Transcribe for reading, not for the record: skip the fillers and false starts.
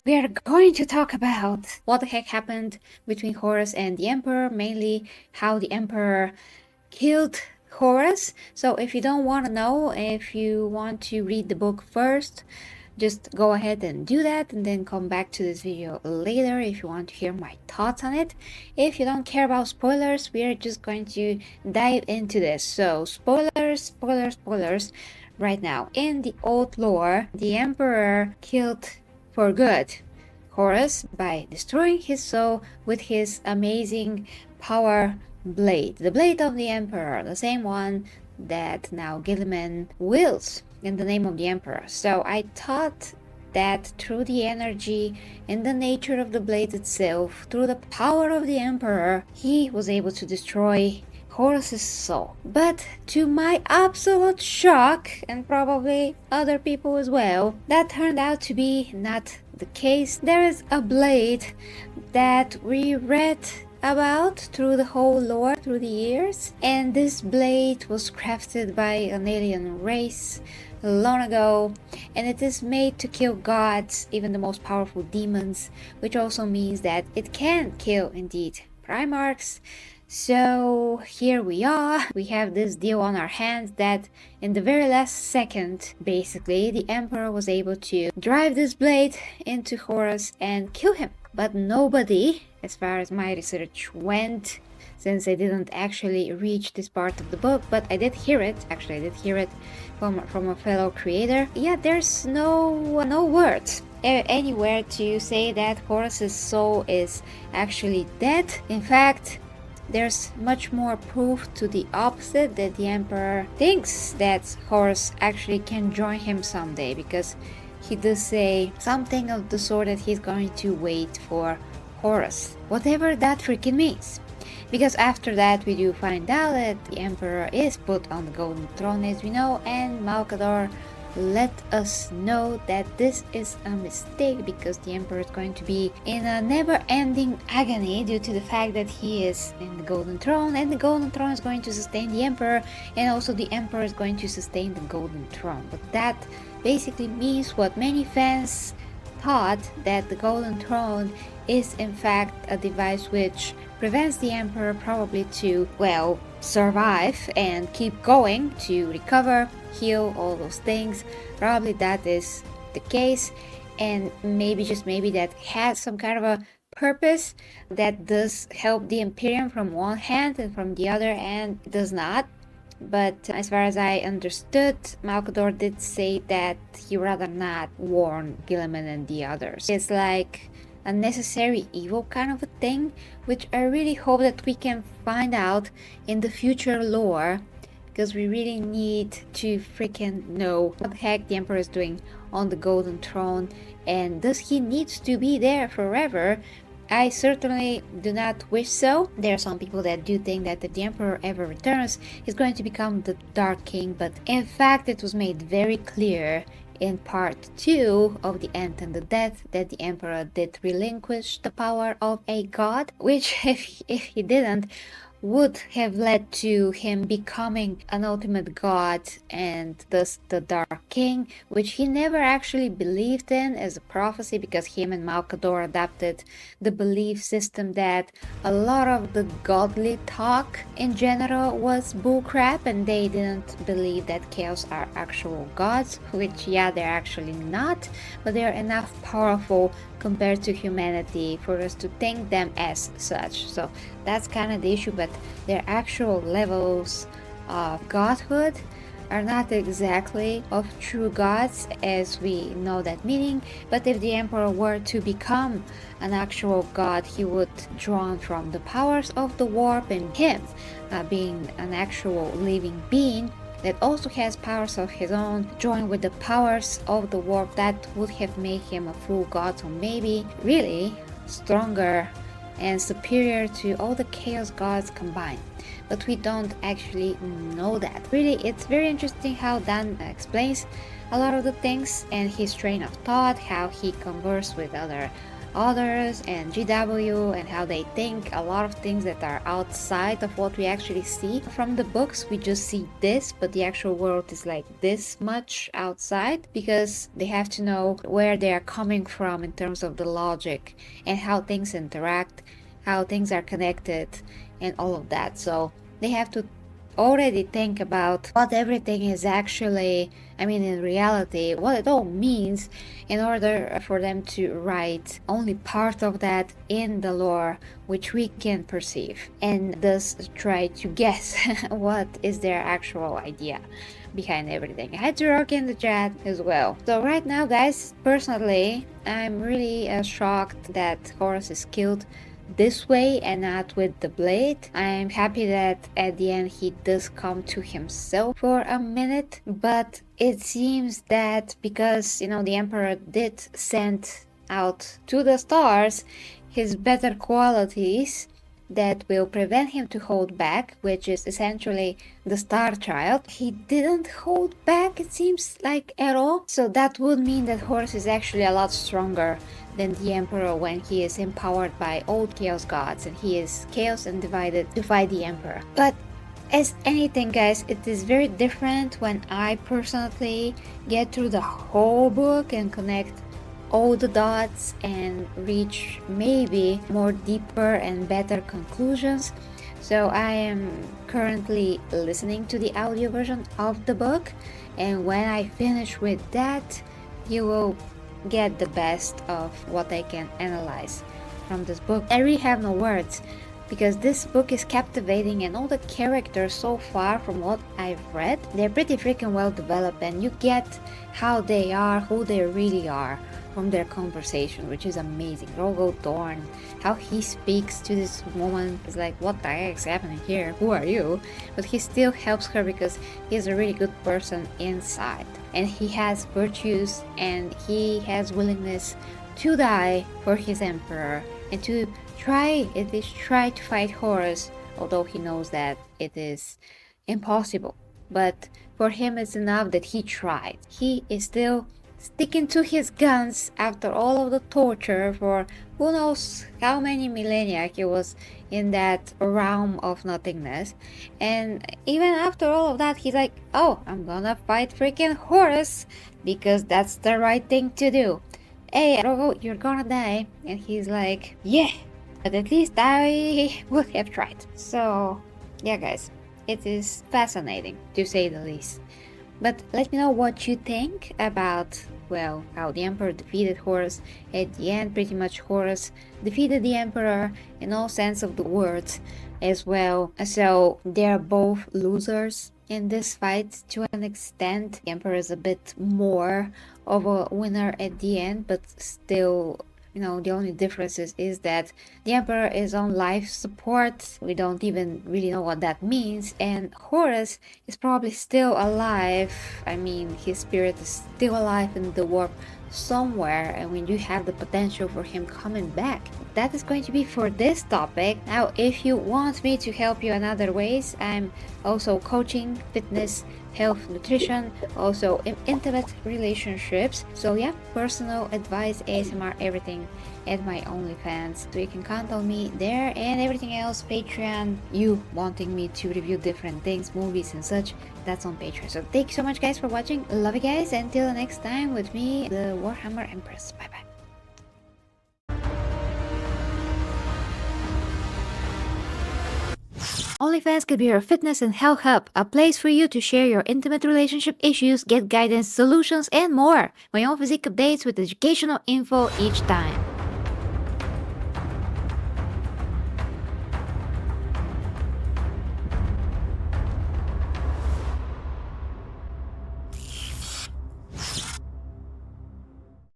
We are going to talk about what the heck happened between Horus and the Emperor, mainly how the Emperor killed Horus. So if you don't want to know, if you want to read the book first, just go ahead and do that and then come back to this video later if you want to hear my thoughts on it. If you don't care about spoilers, we are just going to dive into this. So spoilers right now. In the old lore, the Emperor killed for good Horus by destroying his soul with his amazing power blade. The blade of the Emperor, the same one that now Gilliman wields in the name of the Emperor. So I thought that through the energy and the nature of the blade itself, through the power of the Emperor, he was able to destroy Horus's soul. But to my absolute shock, and probably other people as well, that turned out to be not the case. There is a blade that we read about through the whole lore through the years, and this blade was crafted by an alien race long ago, and it is made to kill gods, even the most powerful demons, which also means that it can kill indeed primarchs. So here we are, we have this deal on our hands that in the very last second, basically, the Emperor was able to drive this blade into Horus and kill him. But nobody, as far as my research went, since I didn't actually reach this part of the book, but I did hear it, actually I did hear it from a fellow creator. Yeah, there's no words anywhere to say that Horus's soul is actually dead. In fact, there's much more proof to the opposite, that the Emperor thinks that Horus actually can join him someday, because he does say something of the sort that he's going to wait for Horus, whatever that freaking means. Because after that we do find out that the Emperor is put on the golden throne, as we know, and Malkador let us know that this is a mistake, because the Emperor is going to be in a never-ending agony due to the fact that he is in the golden throne, and the golden throne is going to sustain the Emperor, and also the Emperor is going to sustain the golden throne. But that basically means what many fans thought, that the golden throne is in fact a device which prevents the Emperor probably to, well, survive and keep going, to recover, heal, all those things. Probably that is the case, and maybe, just maybe, that has some kind of a purpose that does help the Imperium from one hand, and from the other hand does not. But as far as I understood, Malkador did say that he rather not warn Gilliman and the others. It's like a necessary evil kind of a thing, which I really hope that we can find out in the future lore, because we really need to freaking know what the heck the Emperor is doing on the golden throne, and does he needs to be there forever? I certainly do not wish so. There are some people that do think that if the Emperor ever returns, he's going to become the Dark King, but in fact it was made very clear in part 2 of The End and the Death that the Emperor did relinquish the power of a god, which if he didn't, would have led to him becoming an ultimate god and thus the Dark King, which he never actually believed in as a prophecy, because him and Malkador adopted the belief system that a lot of the godly talk in general was bullcrap, and they didn't believe that chaos are actual gods, which, yeah, they're actually not, but they're enough powerful compared to humanity for us to think them as such. So that's kind of the issue, but their actual levels of godhood are not exactly of true gods as we know that meaning. But if the Emperor were to become an actual god, he would draw from the powers of the warp, and him being an actual living being that also has powers of his own, joined with the powers of the warp, that would have made him a full god, so maybe really stronger and superior to all the chaos gods combined. but we don't actually know that. Really, it's very interesting how Dan explains a lot of the things and his train of thought, how he converses with others and GW, and how they think a lot of things that are outside of what we actually see. From the books we just see this, but the actual world is like this much outside, because they have to know where they are coming from in terms of the logic and how things interact, how things are connected, and all of that. So they have to already think about what everything is actually, I mean, in reality, what it all means, in order for them to write only part of that in the lore which we can perceive, and thus try to guess what is their actual idea behind everything. I had to rock in the chat as well. So right now, guys, personally, I'm really shocked that Horus is killed this way and not with the blade. I'm happy that at the end he does come to himself for a minute, but it seems that because, you know, the Emperor did send out to the stars his better qualities that will prevent him to hold back, which is essentially the Star Child. He didn't hold back, it seems like, at all. So that would mean that Horus is actually a lot stronger than the Emperor when he is empowered by old Chaos Gods and he is Chaos and divided to fight the Emperor. But as anything, guys, it is very different when I personally get through the whole book and connect all the dots and reach maybe more deeper and better conclusions. So I am currently listening to the audio version of the book, and when I finish with that, you will get the best of what I can analyze from this book. I really have no words, because this book is captivating, and all the characters so far, from what I've read, they're pretty freaking well developed, and you get how they are, who they really are from their conversation, which is amazing. Rogo Dorn, how he speaks to this woman is like, what the heck is happening here? Who are you? But he still helps her because he's a really good person inside, and he has virtues, and he has willingness to die for his emperor and to try to fight Horus, although he knows that it is impossible. But for him it's enough that he tried. He is still sticking to his guns after all of the torture for who knows how many millennia he was in that realm of nothingness. And even after all of that, he's like, oh, I'm gonna fight freaking Horus because that's the right thing to do. Hey, Rogo, you're gonna die. And he's like, yeah, but at least I would have tried. So yeah, guys, it is fascinating to say the least. But let me know what you think about, well, how the Emperor defeated Horus. At the end, pretty much Horus defeated the Emperor in all sense of the words as well. So they're both losers in this fight to an extent. The Emperor is a bit more of a winner at the end, but still, you know, the only difference is that the Emperor is on life support. We don't even really know what that means. And Horus is probably still alive. I mean, his spirit is still alive in the warp somewhere, and we do have the potential for him coming back. That is going to be for this topic. Now, if you want me to help you in other ways, I'm also coaching, fitness, health, nutrition, also intimate relationships. So yeah, personal advice, ASMR, everything at my OnlyFans. So you can count on me there, and everything else, Patreon, you wanting me to review different things, movies and such, that's on Patreon. So thank you so much, guys, for watching. Love you guys. Until next time with me, the Warhammer Empress. Bye bye. OnlyFans could be your fitness and health hub, a place for you to share your intimate relationship issues, get guidance, solutions, and more. My own physique updates with educational info each time.